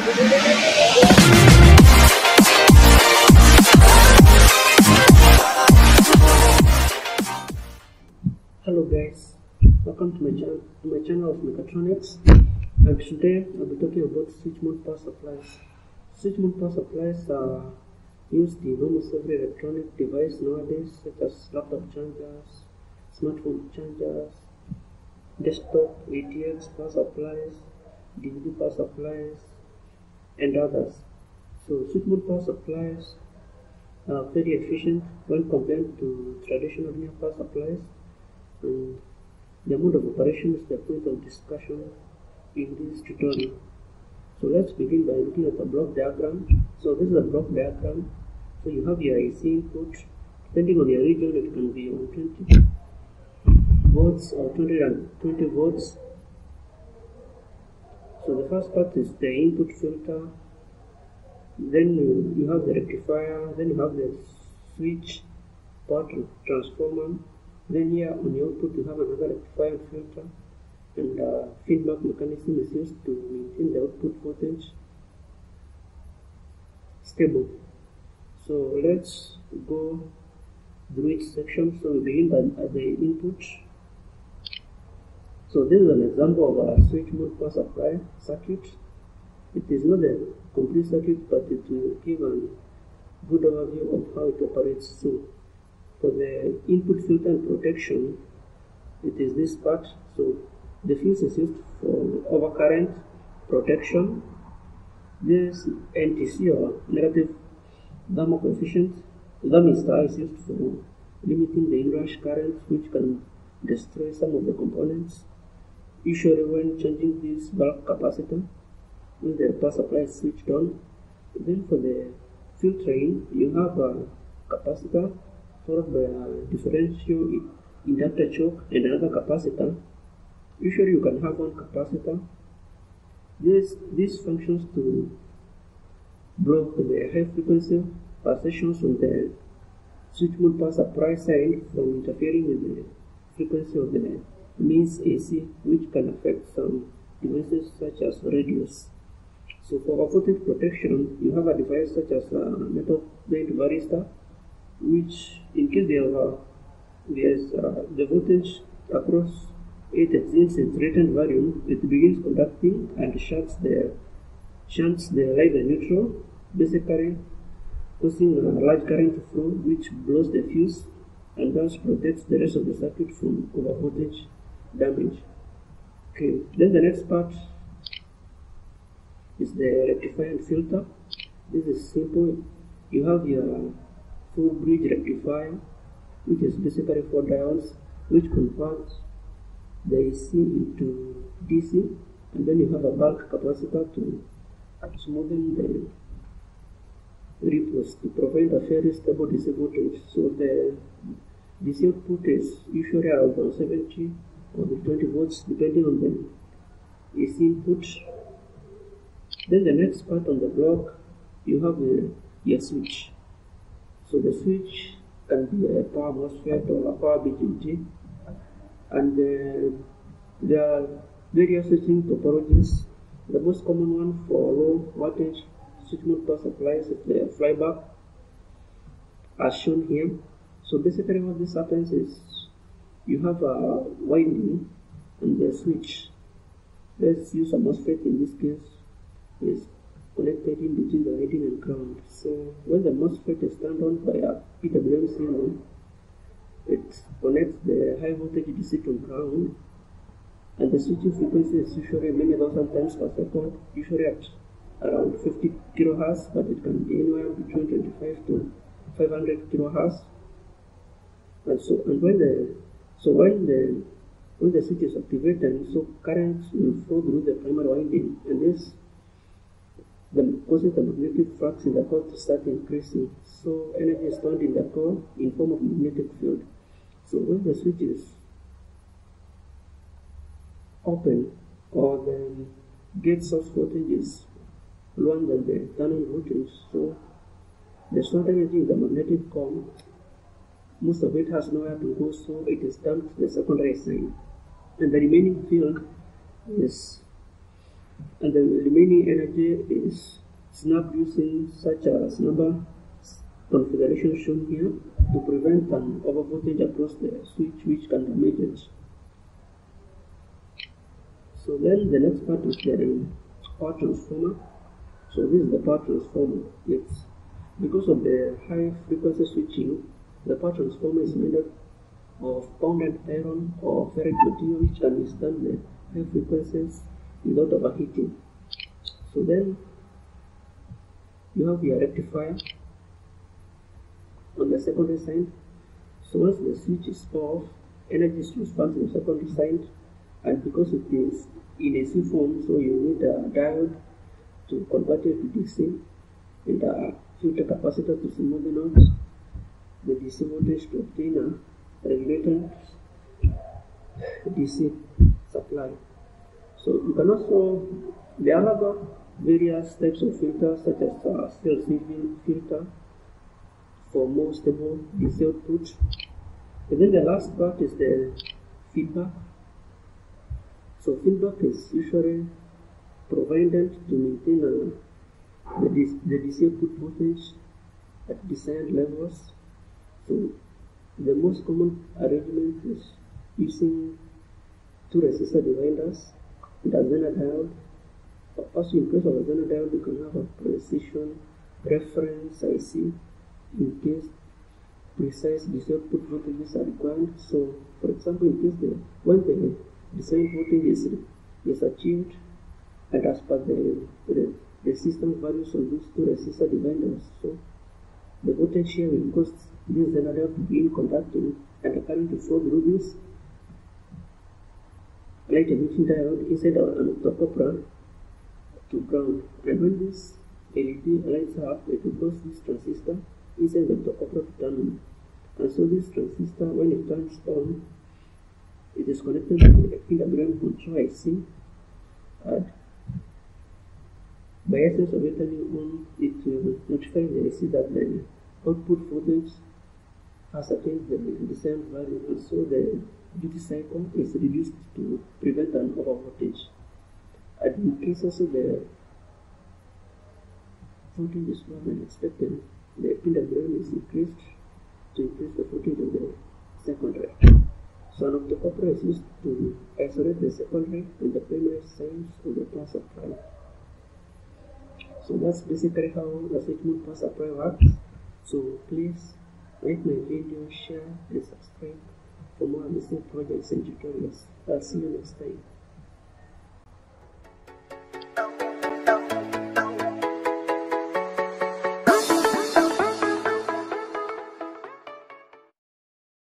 Hello guys, welcome to my channel of mechatronics, and today I'll be talking about switch mode power supplies. Switch mode power supplies are used in almost every electronic device nowadays, such as laptop chargers, smartphone chargers, desktop ATX power supplies, DVD power supplies, and others. So switch mode power supplies are very efficient when compared to traditional linear power supplies, and the mode of operation is the point of discussion in this tutorial. So let's begin by looking at the block diagram. So this is a block diagram. So you have your AC input. Depending on your region, it can be 120 volts or 220 volts. So the first part is the input filter. Then you have the rectifier. Then you have the switch, power transformer. Then here on the output you have another rectifier and filter, and feedback mechanism is used to maintain the output voltage stable. So let's go through each section. So we begin at the input. So this is an example of a switch mode power supply circuit. It is not a complete circuit, but it will give a good overview of how it operates. So for the input filter and protection, it is this part. So the fuse is used for overcurrent protection. This NTC, or negative thermal coefficient, thermistor, is used for limiting the inrush current, which can destroy some of the components, usually when changing this bulk capacitor when the power supply is switched on. Then for the filtering, you have a capacitor followed by a differential inductor choke and another capacitor. Usually you can have one capacitor. This functions to block the high frequency pulsations on the switch mode power supply side from interfering with the frequency of the mains AC, which can affect some devices such as radios. So for voltage protection, you have a device such as a metal plate varistor, which in case the voltage across 8 exceeds its rated value, it begins conducting and shunts the live and neutral, basically causing a large current to flow, which blows the fuse and thus protects the rest of the circuit from overvoltage damage. Okay, then the next part is the rectifier and filter. This is simple. You have your full bridge rectifier, which is basically 4 diodes, which converts the AC into DC, and then you have a bulk capacitor to smoothen the ripples to provide a fairly stable DC voltage. So the DC output is usually around 170 or 20 volts, depending on the AC input. Then the next part on the block, you have your switch. So the switch can be a power MOSFET or a power BJT, and there are various switching topologies. The most common one for low voltage switch mode power supplies is the flyback, as shown here. So basically what this happens is you have a winding and the switch. Let's use a MOSFET in this case, is connected in between the winding and ground. So when the MOSFET is turned on by a PWM signal, it connects the high voltage DC to ground, and the switching frequency is usually many thousand times per second, usually at around 50 kHz, but it can be anywhere between 25 to 500 kHz. And when the switch is activated, so currents will flow through the primary winding, and this causes the magnetic flux in the core to start increasing. So energy is stored in the core in form of magnetic field. So when the switch is open, or the gate source voltage is lower than the turn-on voltage, so the stored energy in the magnetic core, most of it has nowhere to go, so it is dumped to the secondary side, and the remaining field is and the remaining energy is snapped using such a snubber configuration shown here to prevent an overvoltage across the switch which can damage it. So then the next part is the power transformer. So this is the power transformer. It's because of the high frequency switching, the power transformer is made up of pounded iron or ferrite material which can withstand the high frequencies without overheating. So then you have your rectifier on the secondary side. So once the switch is off, energy is transferred to the secondary side, and because it is in AC form, so you need a diode to convert it to DC and a filter capacitor to smoothen out the DC voltage to obtain a regulated DC supply. So you can also, there are other various types of filters such as cell sieving filter for more stable DC output. And then the last part is the feedback. So feedback is usually provided to maintain the DC output voltage at desired levels. So the most common arrangement is using two resistor dividers and a Zener diode. Also, in case of a Zener diode, you can have a precision reference IC in case precise DC output voltages are required. So, for example, in case when the design voltage is achieved and as per the resistance values of those two resistor dividers, so the voltage here will cause this Zener diode to be in conducting and the current to flow through this light emitting diode inside an octocopper to ground. And when this LED lights up, it will cause this transistor inside the octocopper to turn on. And so this transistor, when it turns on, it is connected to the PWM control IC, and by essence of it turning on, it will notify the IC that the output voltage has attained the desired value, and so the duty cycle is reduced to prevent an overvoltage. And in case also the voltage is lower than expected, the PWM is increased to increase the voltage of the secondary. So an octocopper is used to isolate the secondary and the primary sides of the power supply. So that's basically how the switch mode power supply works. So please like my video, share and subscribe for more amazing projects and tutorials. I'll see you next time.